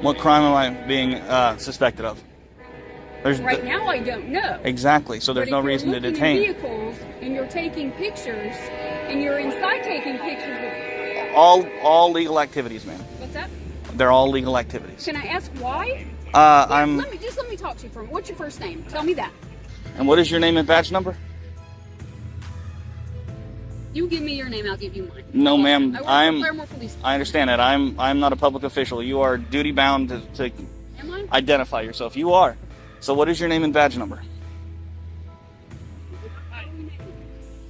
What crime am I being suspected of? Right now, I don't know. Exactly. So there's no reason to detain. If you're looking at vehicles and you're taking pictures, and you're inside taking pictures of all legal activities, man. What's that? They're all legal activities. Can I ask why? Let me talk to you for a minute. What's your first name? Tell me that. And what is your name and badge number? You give me your name, I'll give you mine. No, ma'am. I understand that. I'm not a public official. You are duty bound to Am I? identify yourself. You are. So what is your name and badge number?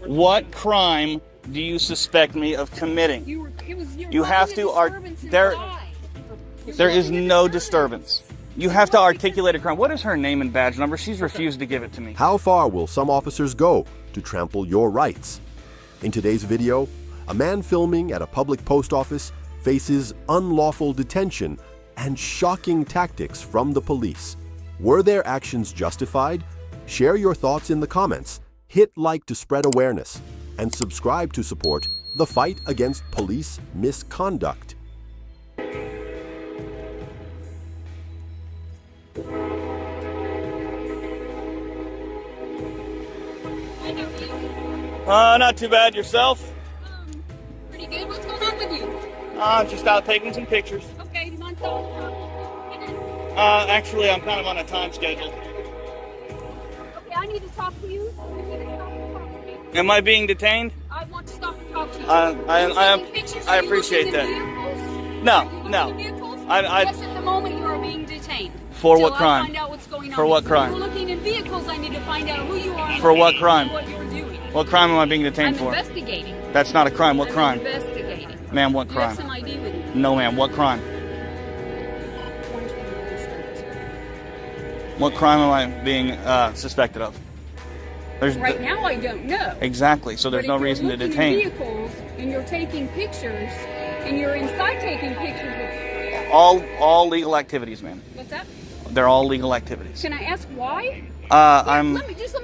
What crime do you suspect me of committing? You have to there is no disturbance. You have to articulate a crime. What is her name and badge number? She's refused to give it to me. How far will some officers go to trample your rights? In today's video, a man filming at a public post office faces unlawful detention and shocking tactics from the police. Were their actions justified? Share your thoughts in the comments, hit like to spread awareness, and subscribe to support the fight against police misconduct. Not too bad. Yourself? Pretty good. What's going on with you? Just out taking some pictures. Okay, do you mind telling me? Actually, I'm kind of on a time schedule. Okay, I need to talk to you. Am I being detained? I want to stop and talk to you. I appreciate that. No. Yes, at the moment you are being detained. For what crime? I find out what's going on. For what crime? If you're looking in vehicles, I need to find out who you are. For what crime? What you're doing. What crime am I being detained for? I'm investigating. That's not a crime. What crime? I'm investigating. Ma'am, what crime? You have some ID with you. No, ma'am. What crime? What crime am I being suspected of? Right now, I don't know. Exactly. So there's no reason to detain. If you're looking at vehicles and you're taking pictures, and you're inside taking pictures of all legal activities, ma'am. What's that? They're all legal activities. Can I ask why? Let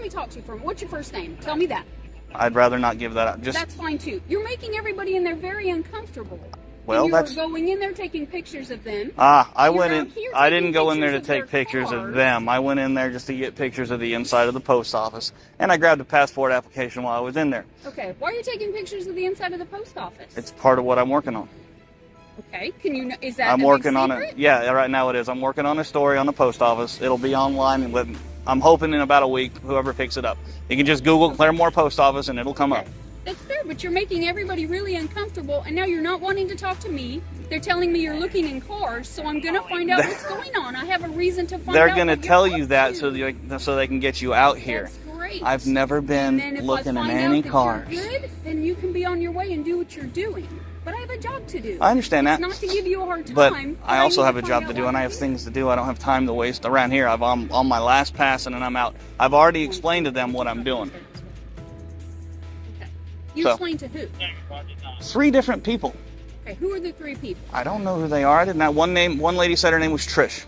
me talk to you for a minute. What's your first name? Tell me that. I'd rather not give that up. That's fine too. You're making everybody in there very uncomfortable. Well, and you're going in there taking pictures of them. I didn't go in there to take pictures of them. I went in there just to get pictures of the inside of the post office, and I grabbed a passport application while I was in there. Okay. Why are you taking pictures of the inside of the post office? It's part of what I'm working on. Okay. Is that I'm working on it. Yeah, right now it is. I'm working on a story on the post office. It'll be online, and I'm hoping in about a week, whoever picks it up. You can just Google Claremore Post Office, and it'll come up. That's fair, but you're making everybody really uncomfortable, and now you're not wanting to talk to me. They're telling me you're looking in cars, so I'm going to find out what's going on. I have a reason to find out. They're going to tell you that so they can get you out here. That's great. I've never been looking in any cars. If you're good, then you can be on your way and do what you're doing. But I have a job to do. I understand that. It's not to give you a hard time. But I also have a job to do, and I have things to do. I don't have time to waste around here. I'm on my last pass, and then I'm out. I've already explained to them what I'm doing. Okay. You explained to who? 3 different people. Okay, who are the 3 people? I don't know who they are. I didn't have one name. One lady said her name was Trish.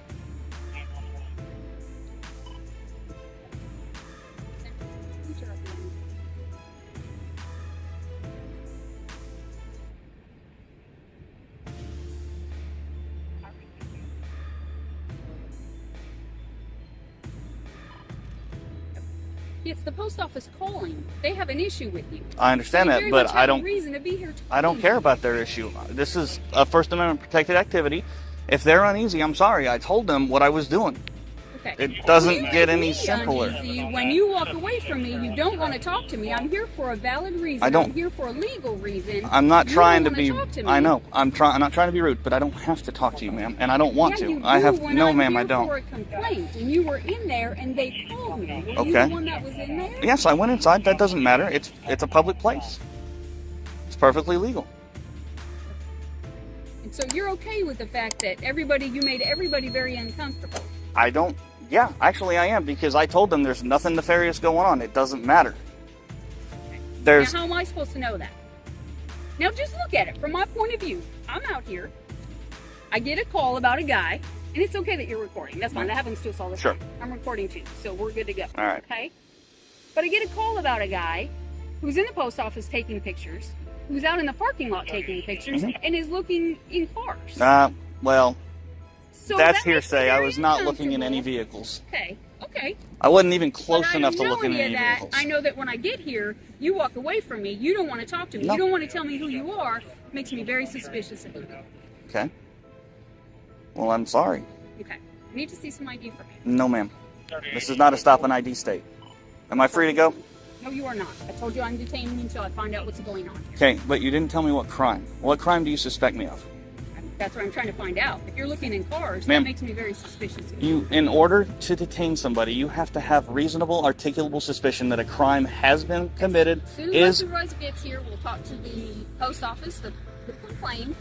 It's the post office calling. They have an issue with you. I understand that, but I don't. Reason to be here I don't care about their issue. This is a First Amendment protected activity. If they're uneasy, I'm sorry. I told them what I was doing. Okay. It doesn't get any simpler. When you walk away from me, you don't want to talk to me. I'm here for a valid reason. I'm here for a legal reason. I'm not trying to be. I know. I'm not trying to be rude, but I don't have to talk to you, ma'am, and I don't want to. I have no, ma'am. I don't. For a complaint, and you were in there, and they called me. Were okay. You the one that was in there? Yes, I went inside. That doesn't matter. It's a public place. It's perfectly legal. And so you're okay with the fact that you made everybody very uncomfortable? I don't. Yeah, actually I am, because I told them there's nothing nefarious going on. It doesn't matter. Now, how am I supposed to know that? Now just look at it from my point of view. I'm out here. I get a call about a guy, and it's okay that you're recording. That's fine. That happens to us all the time. Sure. I'm recording too, so we're good to go. All right. Okay? But I get a call about a guy who's in the post office taking pictures, who's out in the parking lot taking pictures, and is looking in cars. Well, So That's that makes me hearsay. I very was not looking in any uncomfortable. vehicles. Okay, okay. I wasn't even But close I enough to know look in any of any that. vehicles. I know that when I get here, you walk away from me. You don't want to talk to me. No. You don't want to tell me who you are. It makes me very suspicious of you. Okay. Well, I'm sorry. Okay. I need to see some ID from you. No, ma'am. This is not a stop and ID state. Am I free to go? No, you are not. I told you I'm detaining you until I find out what's going on here. Okay, but you didn't tell me what crime. What crime do you suspect me of? That's what I'm trying to find out. If you're looking in cars, Ma'am. that makes me very suspicious of you. In order to detain somebody, you have to have reasonable, articulable suspicion that a crime has been committed. As soon as my supervisor gets here, we'll talk to the post office, the complaint.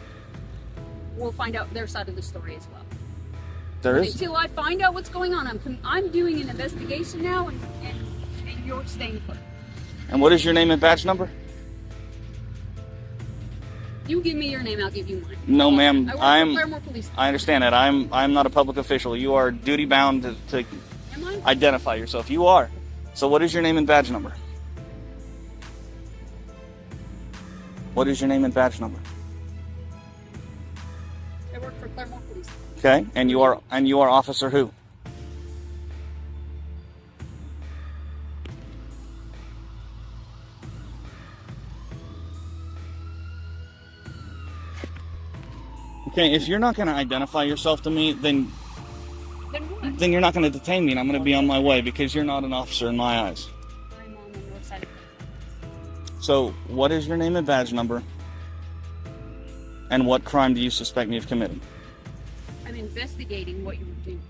We'll find out their side of the story as well. There But is. until I find out what's going on, I'm doing an investigation now, and you're staying put. And what is your name and badge number? You give me your name, I'll give you mine. No, ma'am. I work for Claremore Police Department. I understand that. I'm not a public official. You are duty bound to Am I? identify yourself. You are. So what is your name and badge number? What is your name and badge number? I work for Claremore Police Department. Okay, and you are Officer who? Okay, if you're not going to identify yourself to me, then Then what? you're not going to detain me, and I'm going to be on my way because you're not an officer in my eyes. I'm on the north side of town. So, what is your name and badge number? And what crime do you suspect me of committing? I'm investigating what you were doing.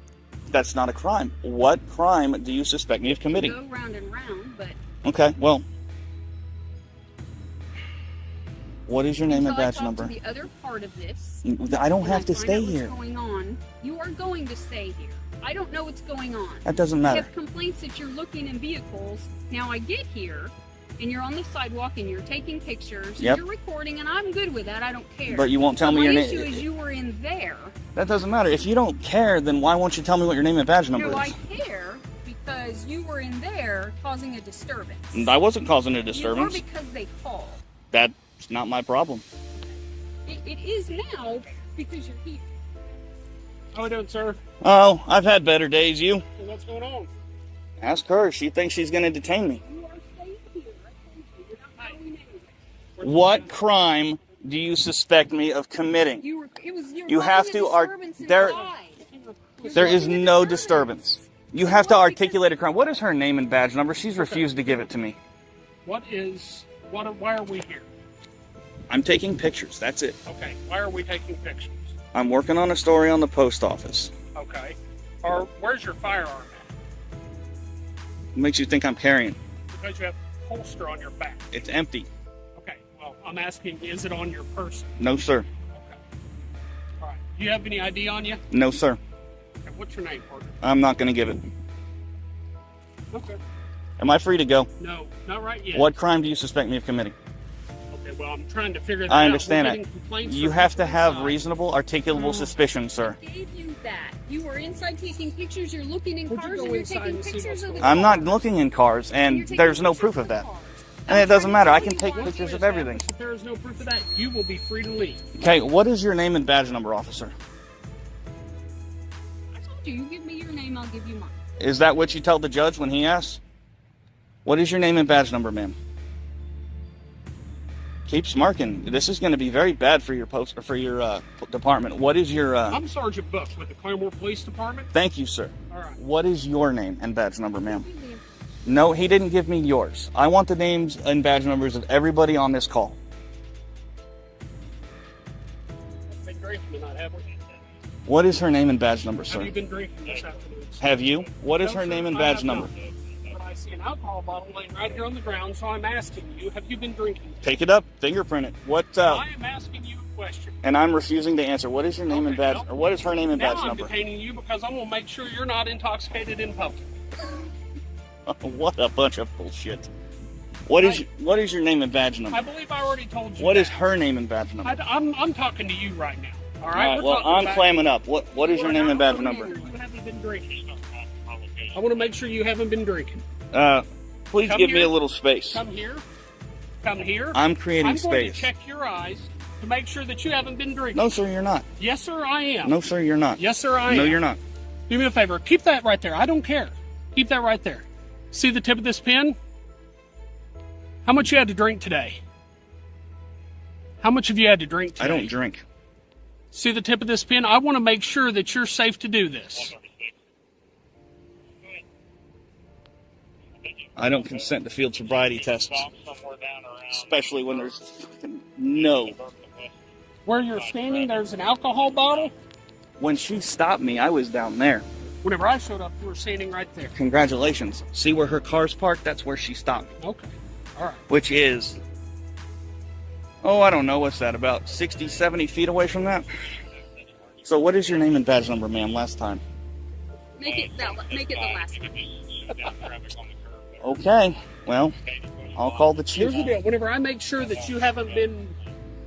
That's not a crime. What crime do you suspect me of committing? Go round and round, but Okay, well, what is your name and until I badge talk number? to the other part of this, I don't and have to find stay out what's here. going on, you are going to stay here. I don't know what's going on. That doesn't I matter. have complaints that you're looking in vehicles. Now I get here, and you're on the sidewalk, and you're taking pictures, and Yep. you're recording, and I'm good with that. I don't care. But you won't tell me your My name. issue is you were in there. That doesn't matter. If you don't care, then why won't you tell me what your name and badge number No, I is? care because you were in there causing a disturbance. I wasn't causing a You disturbance. were because they called. That's not my problem. It is now because you're here. How we doing, sir? Oh, I've had better days. You? Hey, what's going on? Ask her. She thinks she's going to detain me. You are staying here. I told you. You're not going anywhere. What crime do you suspect me of committing? You You have to There is no disturbance. You have to articulate a crime. What is her name and badge number? She's refused to give it to me. Why are we here? I'm taking pictures. That's it. Okay, why are we taking pictures? I'm working on a story on the post office. Okay. Or where's your firearm at? What makes you think I'm carrying? Because you have a holster on your back. It's empty. Okay, well, I'm asking, is it on your person? No, sir. Okay. All right. Do you have any ID on you? No, sir. Okay, what's your name, partner? I'm not going to give it. Okay. Am I free to go? No, not right yet. What crime do you suspect me of committing? Okay, well, I'm trying to figure that out. I understand We're it. getting complaints You from have to both have sides. reasonable, articulable suspicion, sir. I gave you that. You were inside taking pictures. You're looking in Would you cars go and you're inside taking and see pictures what's of the going cars. I'm not looking in cars, You're and taking there's no pictures proof of the that. cars. And it doesn't I'm matter. I trying can to take tell you pictures why. of everything. If there is no proof of that, you will be free to leave. Okay, what is your name and badge number, officer? I told you, you give me your name, I'll give you mine. Is that what you tell the judge when he asks? What is your name and badge number, ma'am? Keep smirking. This is going to be very bad for your post or for your department. What is your? I'm Sergeant Buck with the Claremore Police Department. Thank you, sir. All right. What is your name and badge number, ma'am? No, he didn't give me yours. I want the names and badge numbers of everybody on this call. I've been drinking tonight, have we? What is her name and badge number, Have sir? you been drinking this afternoon? Have you? What is No, her sir, name and I badge have number? not. But I see an alcohol bottle laying right here on the ground, so I'm asking you, have you been drinking? Take it up, fingerprint it. What? I am asking you a question. And I'm refusing to answer. What is your name and Okay, badge? well, Or what is her name and Now badge I'm number? detaining you because I'm going to make sure you're not intoxicated in public. What a bunch of bullshit. What is your name and badge I number? believe I already told you What that. is her name and badge number? I'm talking to you right now. All right? All right, We're well, talking I'm about- clamming up. What is your name and badge number? You haven't been drinking. I want to make sure you haven't been drinking. Please Come give me here. a little space. Come here. Come here. I'm creating I'm going space. to check your eyes. to make sure that you haven't been drinking. No, sir, you're not. Yes, sir, I am. No, sir, you're not. Yes, sir, I am. No, you're not. Do me a favor. Keep that right there. I don't care. Keep that right there. See the tip of this pen? How much you had to drink today? How much have you had to drink today? I don't drink. See the tip of this pen? I want to make sure that you're safe to do this. I don't consent to field sobriety tests, especially when there's no. Where you're standing, there's an alcohol bottle. When she stopped me, I was down there. Whenever I showed up, you were standing right there. Congratulations. See where her car's parked? That's where she stopped me. Okay. All right. Which is, oh, I don't know, what's that, about 60, 70 feet away from that? So what is your name and badge number, ma'am, last time? Make it the last one. Okay, well, I'll call the chief. Here's the deal. Whenever I make sure that you haven't been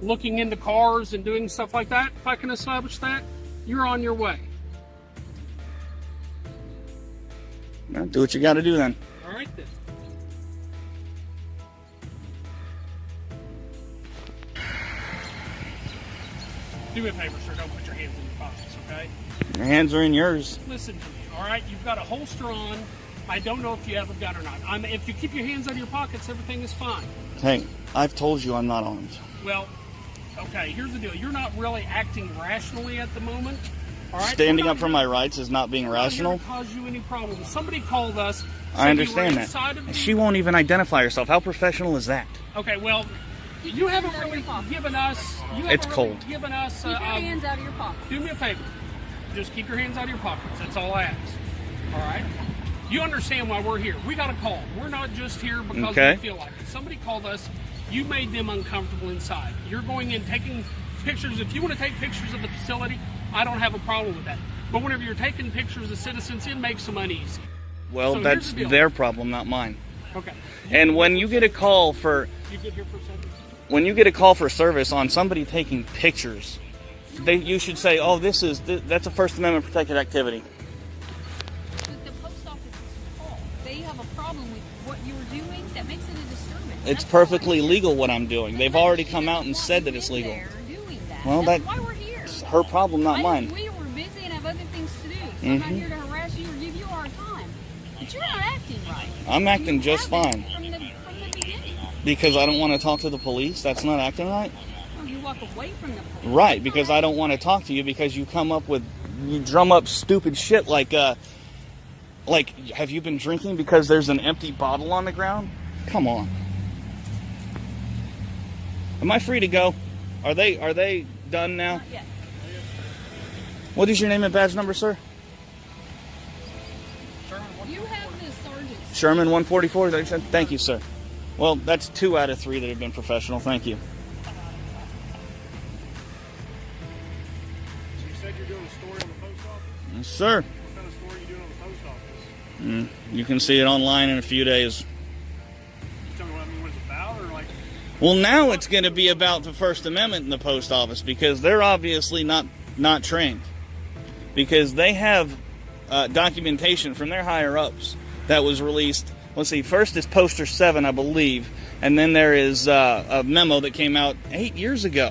looking into cars and doing stuff like that, if I can establish that, you're on your way. Well, do what you got to do then. All right, then. Do me a favor, sir. Don't put your hands in your pockets, okay? Your hands are in yours. Listen to me, all right? You've got a holster on. I don't know if you have a gun or not. If you keep your hands out of your pockets, everything is fine. Hey, I've told you I'm not armed. Well, okay, here's the deal. You're not really acting rationally at the moment. All right? Standing up for my rights is not being rational. Not cause you any problems. Somebody called us. I understand that. She won't even identify herself. How professional is that? Okay, well, you haven't really given us. It's cold. Given us. Keep your hands out of your pocket. Do me a favor. Just keep your hands out of your pockets. That's all I ask. All right. You understand why we're here. We got a call. We're not just here because we feel like it. Somebody called us. You made them uncomfortable inside. You're going in taking pictures. If you want to take pictures of the facility, I don't have a problem with that. But whenever you're taking pictures of citizens, it makes them uneasy. Well, So that's here's the deal. their problem, not mine. Okay. And when you get a call for You get here for something? when you get a call for service on somebody taking pictures, you should say, "Oh, that's a First Amendment protected activity." The post office is called. They have a problem with what you were doing that makes it a disturbance. It's That's perfectly why we're legal what I'm doing. They've already come out and said that it's legal. doing that. Well, That's that- why we're here. It's her problem, not mine. We were busy and have other things to do. So I'm not here to harass you or give you a hard time. But you're not acting right. I'm acting just haven't fine. From the beginning. Because I don't want to talk to the police. That's not acting right. Well, you walk away from the police. Right, because I don't want to talk to you because you drum up stupid shit like, have you been drinking because there's an empty bottle on the ground? Come on. Am I free to go? Are they done now? Not yet. What is your name and badge number, sir? You have the sergeant. Sherman 144. Thank you, sir. Well, that's 2 out of 3 that have been professional. Thank you. So you said you're doing a story on the post office? Yes, sir. What kind of story are you doing on the post office? You can see it online in a few days. Tell me what it's about, or like... Well, now it's going to be about the First Amendment in the post office because they're obviously not trained. Because they have documentation from their higher-ups that was released. Let's see, first is Poster 7, I believe, and then there is a memo that came out 8 years ago.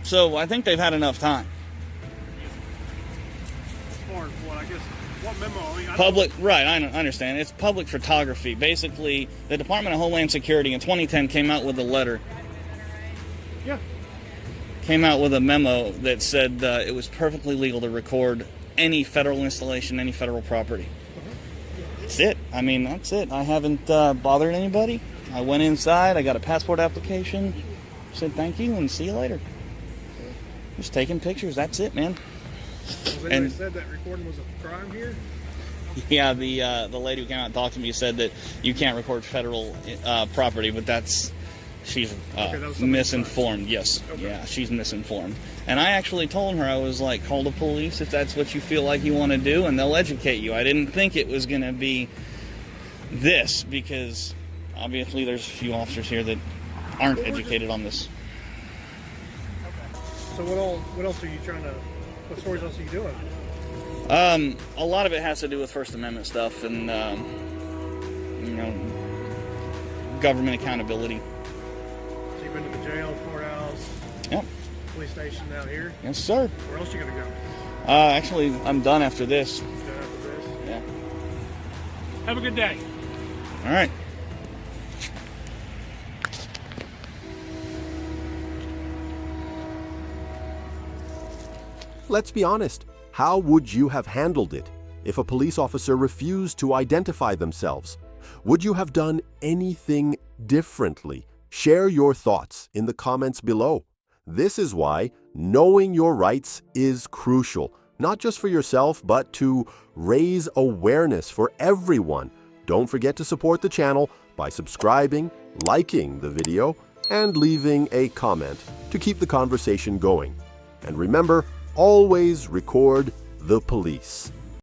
So I think they've had enough time. As far as what, I guess, what memo? I mean, Public, right, I understand. It's public photography. Basically, the Department of Homeland Security in 2010 came out with a letter. Yeah. Came out with a memo that said it was perfectly legal to record any federal installation, any federal property. That's it. I mean, that's it. I haven't bothered anybody. I went inside. I got a passport application. Said thank you and see you later. Just taking pictures. That's it, man. Has anybody And- said that recording was a crime here? Yeah, the lady who came out and talked to me said that you can't record federal property, but she's that was something misinformed. Yes, Okay. yeah, she's misinformed. And I actually told her, I was like, call the police if that's what you feel like you want to do, and they'll educate you. I didn't think it was going to be this, because obviously there's a few officers here that aren't educated on this. So what else are you trying to... What stories else are you doing? A lot of it has to do with First Amendment stuff and, government accountability. So you've been to the jail, courthouse? Yep. police station out here. Yes, sir. Where else you gonna go? Actually, I'm done after this. Go after this. Yeah. Have a good day. All right. Let's be honest. How would you have handled it if a police officer refused to identify themselves? Would you have done anything differently? Share your thoughts in the comments below. This is why knowing your rights is crucial, not just for yourself, but to raise awareness for everyone. Don't forget to support the channel by subscribing, liking the video, and leaving a comment to keep the conversation going. And remember, always record the police.